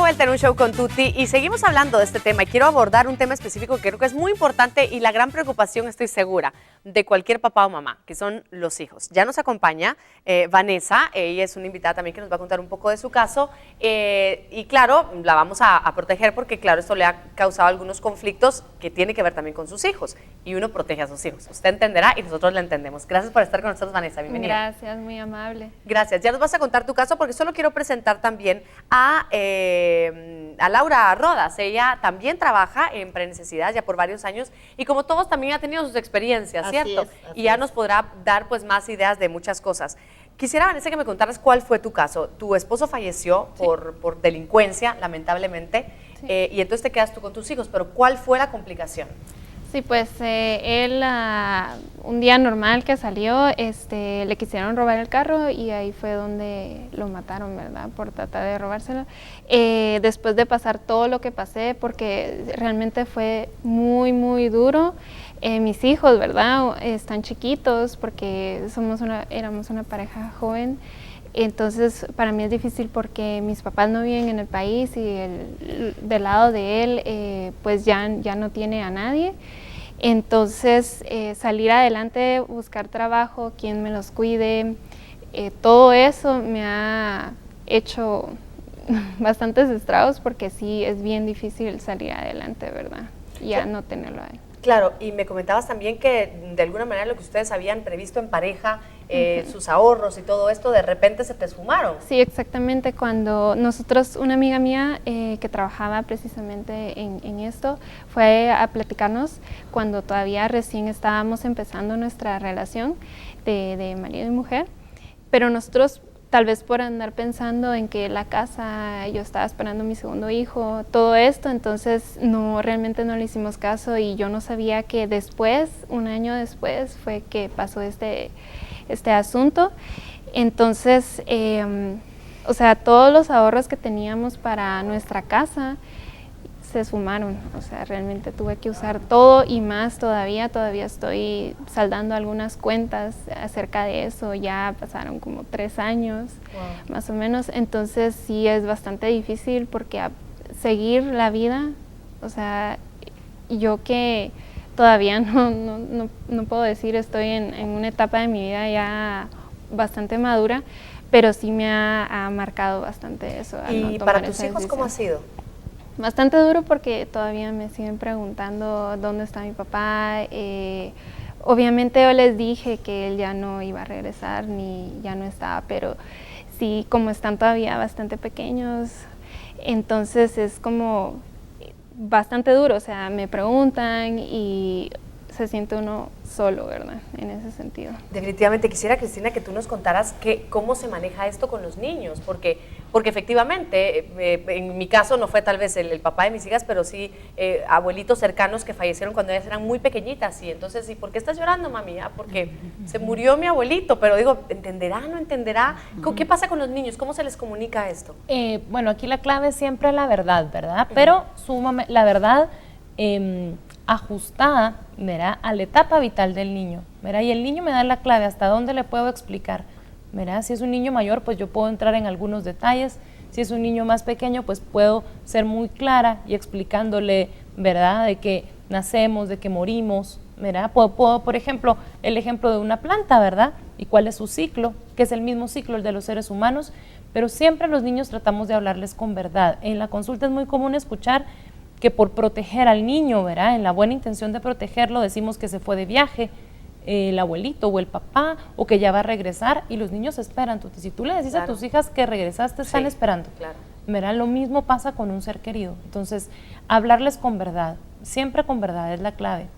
vuelta en Un Show con Tuti y seguimos hablando de este tema y quiero abordar un tema específico que creo que es muy importante y la gran preocupación, estoy segura, de cualquier papá o mamá, que son los hijos. Ya nos acompaña Vanessa, ella es una invitada también que nos va a contar un poco de su caso y claro, la vamos a proteger porque claro, esto le ha causado algunos conflictos que tiene que ver también con sus hijos y uno protege a sus hijos. Usted entenderá y nosotros la entendemos. Gracias por estar con nosotros, Vanessa, bienvenida. Gracias, muy amable. Gracias, ya nos vas a contar tu caso porque solo quiero presentar también a Laura Rodas. Ella también trabaja en Prenecesidad ya por varios años y como todos también ha tenido sus experiencias, ¿cierto? Y ya nos podrá dar pues más ideas de muchas cosas. Quisiera, Vanessa, que me contaras cuál fue tu caso. Tu esposo falleció por delincuencia, lamentablemente, y entonces te quedas tú con tus hijos, pero ¿cuál fue la complicación? Sí, pues él un día normal que salió, le quisieron robar el carro y ahí fue donde lo mataron, ¿verdad? Por tratar de robárselo. Después de pasar todo lo que pasé, porque realmente fue muy, muy duro. Mis hijos, ¿verdad? Están chiquitos porque éramos una pareja joven. Entonces, para mí es difícil porque mis papás no viven en el país y del lado de él, pues ya no tiene a nadie. Entonces, salir adelante, buscar trabajo, quien me los cuide, todo eso me ha hecho bastantes estragos porque sí es bien difícil salir adelante, ¿verdad? Ya no tenerlo ahí. Claro, y me comentabas también que de alguna manera lo que ustedes habían previsto en pareja, sus ahorros y todo esto, de repente se te esfumaron. Sí, exactamente. Cuando nosotros, una amiga mía que trabajaba precisamente en esto, fue a platicarnos cuando todavía recién estábamos empezando nuestra relación de marido y mujer, pero nosotros tal vez por andar pensando en que la casa, yo estaba esperando mi segundo hijo, todo esto, entonces realmente no le hicimos caso y yo no sabía que después, un año después, fue que pasó este asunto. Entonces, o sea, todos los ahorros que teníamos para nuestra casa se sumaron, o sea, realmente tuve que usar todo y más todavía estoy saldando algunas cuentas acerca de eso, ya pasaron como 3 años, más o menos, entonces sí es bastante difícil porque seguir la vida, o sea, yo que todavía no puedo decir, estoy en una etapa de mi vida ya bastante madura, pero sí me ha marcado bastante eso. ¿Y para tus hijos cómo ha sido? Bastante duro porque todavía me siguen preguntando dónde está mi papá. Obviamente yo les dije que él ya no iba a regresar ni ya no estaba, pero sí, como están todavía bastante pequeños, entonces es como bastante duro, o sea, me preguntan y se siente uno solo, ¿verdad? En ese sentido. Definitivamente quisiera, Cristina, que tú nos contaras cómo se maneja esto con los niños, porque efectivamente, en mi caso no fue tal vez el papá de mis hijas, pero sí abuelitos cercanos que fallecieron cuando ellas eran muy pequeñitas, y entonces, ¿y por qué estás llorando, mami? Porque se murió mi abuelito, pero digo, ¿entenderá, no entenderá? ¿Qué pasa con los niños? ¿Cómo se les comunica esto? Bueno, aquí la clave es siempre la verdad, ¿verdad? Pero la verdad ajustada, ¿verdad?, a la etapa vital del niño, ¿verdad? Y el niño me da la clave, hasta dónde le puedo explicar, ¿verdad? Si es un niño mayor, pues yo puedo entrar en algunos detalles. Si es un niño más pequeño, pues puedo ser muy clara y explicándole, ¿verdad?, de que nacemos, de que morimos, ¿verdad? Puedo, por ejemplo, el ejemplo de una planta, ¿verdad? Y cuál es su ciclo, que es el mismo ciclo el de los seres humanos, pero siempre los niños tratamos de hablarles con verdad. En la consulta es muy común escuchar que por proteger al niño, ¿verdad?, en la buena intención de protegerlo, decimos que se fue de viaje el abuelito o el papá, o que ya va a regresar, y los niños esperan. Si tú le decís a tus hijas que regresaste, están esperando. Claro. ¿Verdad? Lo mismo pasa con un ser querido. Entonces, hablarles con verdad, siempre con verdad es la clave.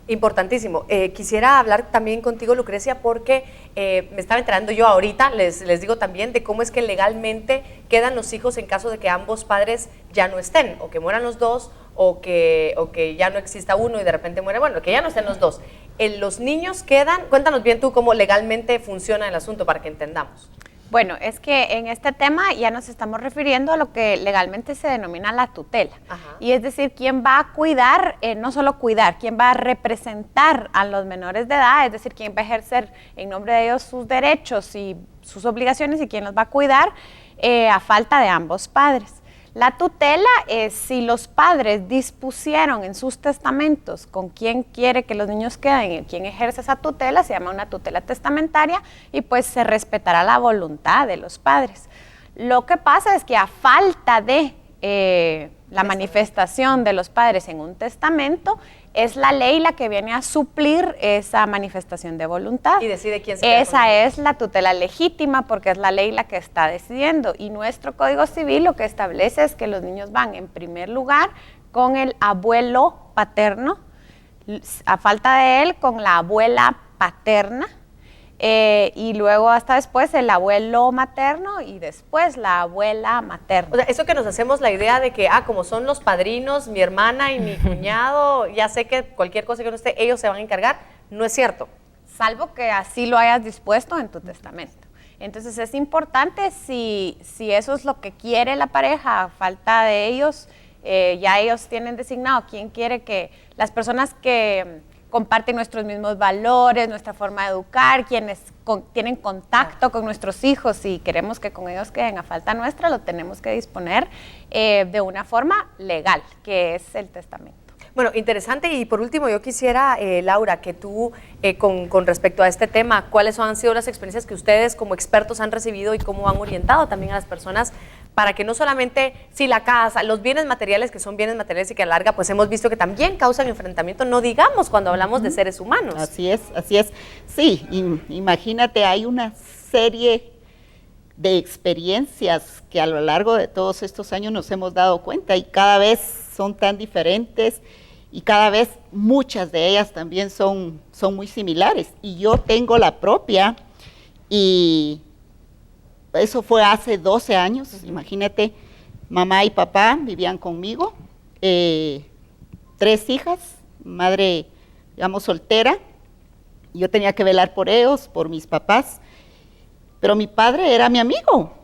Importantísimo. Quisiera hablar también contigo, Lucrecia, porque me estaba enterando yo ahorita, les digo también, de cómo es que legalmente quedan los hijos en caso de que ambos padres ya no estén, o que mueran los dos, o que ya no exista uno y de repente muere, bueno, que ya no estén los dos. Los niños quedan, cuéntanos bien tú cómo legalmente funciona el asunto para que entendamos. Bueno, es que en este tema ya nos estamos refiriendo a lo que legalmente se denomina la tutela. Ajá. Y es decir, quién va a cuidar, no solo cuidar, quién va a representar a los menores de edad, es decir, quién va a ejercer en nombre de ellos sus derechos y sus obligaciones y quién los va a cuidar a falta de ambos padres. La tutela es si los padres dispusieron en sus testamentos con quién quiere que los niños queden y quién ejerce esa tutela, se llama una tutela testamentaria y pues se respetará la voluntad de los padres. Lo que pasa es que a falta de la manifestación de los padres en un testamento, es la ley la que viene a suplir esa manifestación de voluntad. Y decide quién se queda. Esa es la tutela legítima porque es la ley la que está decidiendo. Y nuestro Código Civil lo que establece es que los niños van en primer lugar con el abuelo paterno, a falta de él con la abuela paterna, y luego hasta después el abuelo materno y después la abuela materna. O sea, eso que nos hacemos la idea de que, como son los padrinos, mi hermana y mi cuñado, ya sé que cualquier cosa que no esté, ellos se van a encargar, no es cierto. Salvo que así lo hayas dispuesto en tu testamento. Entonces es importante si eso es lo que quiere la pareja, a falta de ellos, ya ellos tienen designado quién quiere que las personas que comparten nuestros mismos valores, nuestra forma de educar, quienes tienen contacto con nuestros hijos y queremos que con ellos queden a falta nuestra, lo tenemos que disponer de una forma legal, que es el testamento. Bueno, interesante. Y por último, yo quisiera, Laura, que tú, con respecto a este tema, ¿cuáles han sido las experiencias que ustedes como expertos han recibido y cómo han orientado también a las personas para que no solamente, si la casa, los bienes materiales, que son bienes materiales y que a la larga, pues hemos visto que también causan enfrentamiento, no digamos cuando hablamos de seres humanos? Así es, así es. Sí, imagínate, hay una serie de experiencias que a lo largo de todos estos años nos hemos dado cuenta y cada vez son tan diferentes y cada vez muchas de ellas también son muy similares. Y yo tengo la propia y eso fue hace 12 años, imagínate, mamá y papá vivían conmigo, 3 hijas, madre, digamos, soltera, yo tenía que velar por ellos, por mis papás, pero mi padre era mi amigo,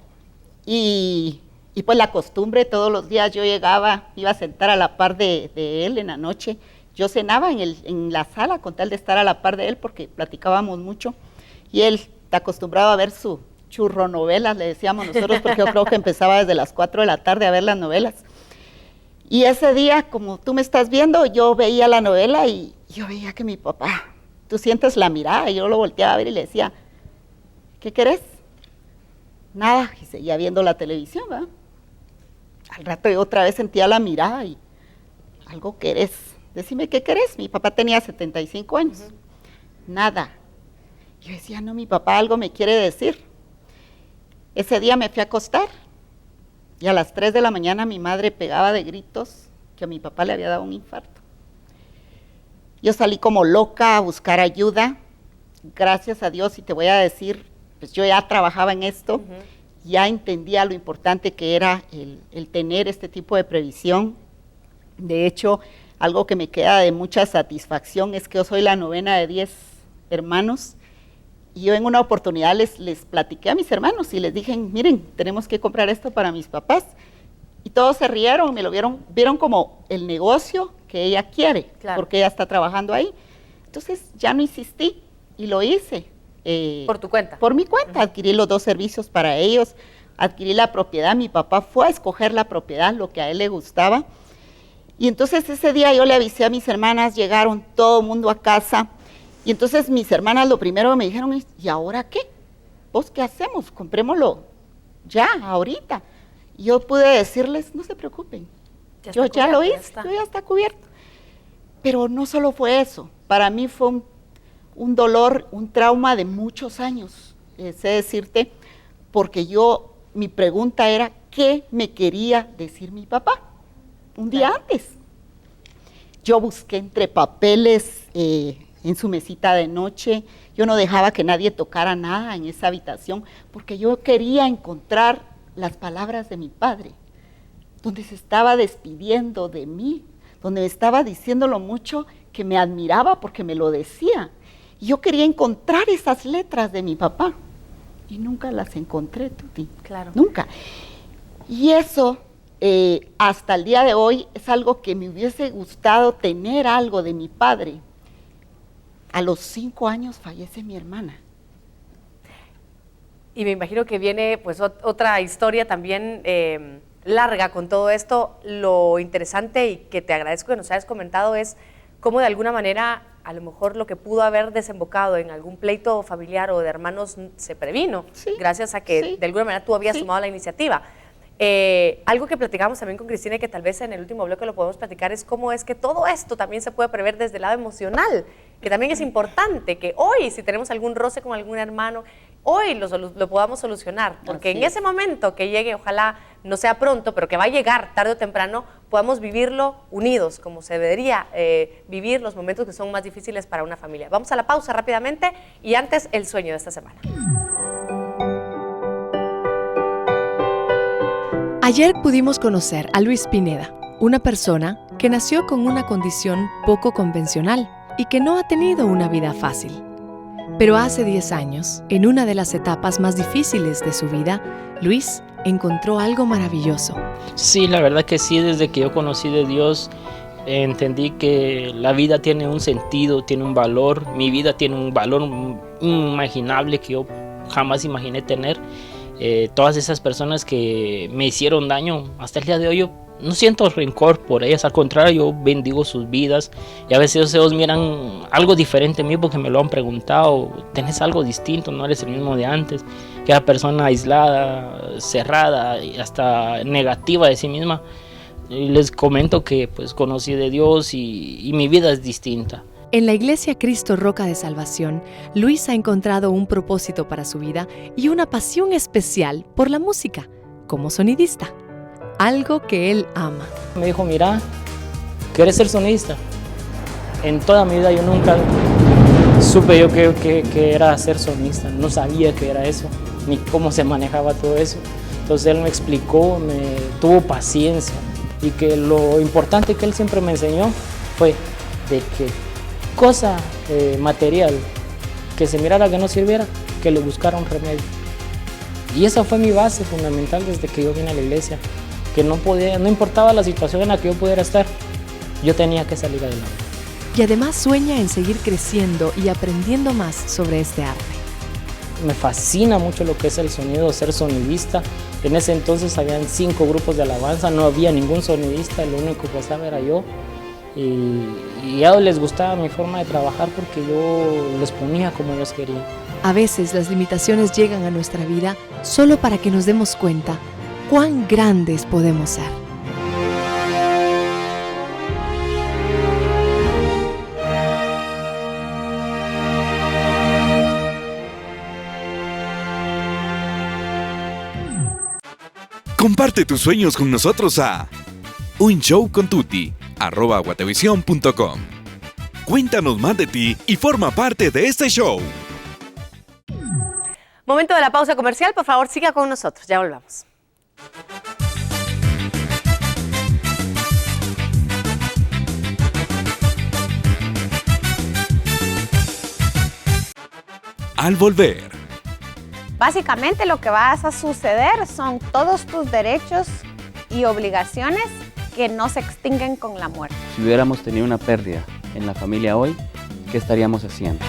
y pues la costumbre, todos los días yo llegaba, iba a sentar a la par de él en la noche, yo cenaba en la sala con tal de estar a la par de él porque platicábamos mucho, y él está acostumbrado a ver su churronovelas, le decíamos nosotros, porque yo creo que empezaba desde las 4 de la tarde a ver las novelas. Y ese día, como tú me estás viendo, yo veía la novela y yo veía que mi papá, tú sientes la mirada, y yo lo volteaba a ver y le decía, ¿qué querés? Nada, y seguía viendo la televisión, ¿verdad? Al rato yo otra vez sentía la mirada y, algo querés, decime qué querés. Mi papá tenía 75 años, nada. Yo decía, no, mi papá algo me quiere decir. Ese día me fui a acostar y a las 3 de la mañana mi madre pegaba de gritos que a mi papá le había dado un infarto. Yo salí como loca a buscar ayuda, gracias a Dios, y te voy a decir, pues yo ya trabajaba en esto, ya entendía lo importante que era el tener este tipo de previsión. De hecho, algo que me queda de mucha satisfacción es que yo soy la novena de 10 hermanos, y yo en una oportunidad les platiqué a mis hermanos y les dije, miren, tenemos que comprar esto para mis papás. Y todos se rieron, me lo vieron como el negocio que ella quiere, claro, porque ella está trabajando ahí. Entonces ya no insistí y lo hice. ¿Por tu cuenta? Por mi cuenta, adquirí los 2 servicios para ellos, adquirí la propiedad, mi papá fue a escoger la propiedad, lo que a él le gustaba. Y entonces ese día yo le avisé a mis hermanas, llegaron todo el mundo a casa. Y entonces mis hermanas lo primero me dijeron, ¿y ahora qué? ¿Vos qué hacemos? Comprémoslo ya, ahorita. Y yo pude decirles, no se preocupen, yo ya lo hice, yo ya está cubierto. Pero no solo fue eso, para mí fue un dolor, un trauma de muchos años, sé decirte, porque mi pregunta era, ¿qué me quería decir mi papá? Un día antes. Yo busqué entre papeles, en su mesita de noche, yo no dejaba que nadie tocara nada en esa habitación, porque yo quería encontrar las palabras de mi padre, donde se estaba despidiendo de mí, donde me estaba diciendo lo mucho que me admiraba porque me lo decía. Y yo quería encontrar esas letras de mi papá, y nunca las encontré, Tuti. Claro. Nunca. Y eso, hasta el día de hoy, es algo que me hubiese gustado tener algo de mi padre. A los 5 años fallece mi hermana. Y me imagino que viene pues otra historia también larga con todo esto, lo interesante y que te agradezco que nos hayas comentado es cómo de alguna manera a lo mejor lo que pudo haber desembocado en algún pleito familiar o de hermanos se previno, gracias a que de alguna manera tú habías tomado la iniciativa. Algo que platicamos también con Cristina y que tal vez en el último bloque lo podemos platicar es cómo es que todo esto también se puede prever desde el lado emocional, que también es importante que hoy, si tenemos algún roce con algún hermano, hoy lo podamos solucionar, porque en ese momento que llegue, ojalá no sea pronto, pero que va a llegar tarde o temprano, podamos vivirlo unidos, como se debería vivir los momentos que son más difíciles para una familia. Vamos a la pausa rápidamente y antes el sueño de esta semana. Ayer pudimos conocer a Luis Pineda, una persona que nació con una condición poco convencional y que no ha tenido una vida fácil. Pero hace 10 años, en una de las etapas más difíciles de su vida, Luis encontró algo maravilloso. Sí, la verdad que sí, desde que yo conocí de Dios, entendí que la vida tiene un sentido, tiene un valor, mi vida tiene un valor inimaginable que yo jamás imaginé tener. Todas esas personas que me hicieron daño, hasta el día de hoy yo no siento rencor por ellas, al contrario, yo bendigo sus vidas y a veces ellos miran algo diferente en mí porque me lo han preguntado, tenés algo distinto, no eres el mismo de antes, que era persona aislada, cerrada y hasta negativa de sí misma. Y les comento que pues conocí de Dios y mi vida es distinta. En la Iglesia Cristo Roca de Salvación, Luis ha encontrado un propósito para su vida y una pasión especial por la música, como sonidista, algo que él ama. Me dijo, mira, ¿quieres ser sonidista? En toda mi vida yo nunca supe yo que era ser sonidista, no sabía qué era eso, ni cómo se manejaba todo eso. Entonces él me explicó, me tuvo paciencia y que lo importante que él siempre me enseñó fue de que cosa material que se mirara que no sirviera, que le buscara un remedio. Y esa fue mi base fundamental desde que yo vine a la iglesia, que no importaba la situación en la que yo pudiera estar, yo tenía que salir adelante. Y además sueña en seguir creciendo y aprendiendo más sobre este arte. Me fascina mucho lo que es el sonido, ser sonidista. En ese entonces habían 5 grupos de alabanza, no había ningún sonidista, el único que estaba era yo. Y a ellos les gustaba mi forma de trabajar porque yo les ponía como ellos querían. A veces las limitaciones llegan a nuestra vida solo para que nos demos cuenta cuán grandes podemos ser. Comparte tus sueños con nosotros a unshowcontuti@guatevision.com. Cuéntanos más de ti y forma parte de este show. Momento de la pausa comercial, por favor siga con nosotros, ya volvamos. Al volver. Básicamente lo que va a suceder son todos tus derechos y obligaciones que no se extinguen con la muerte. Si hubiéramos tenido una pérdida en la familia hoy, ¿qué estaríamos haciendo?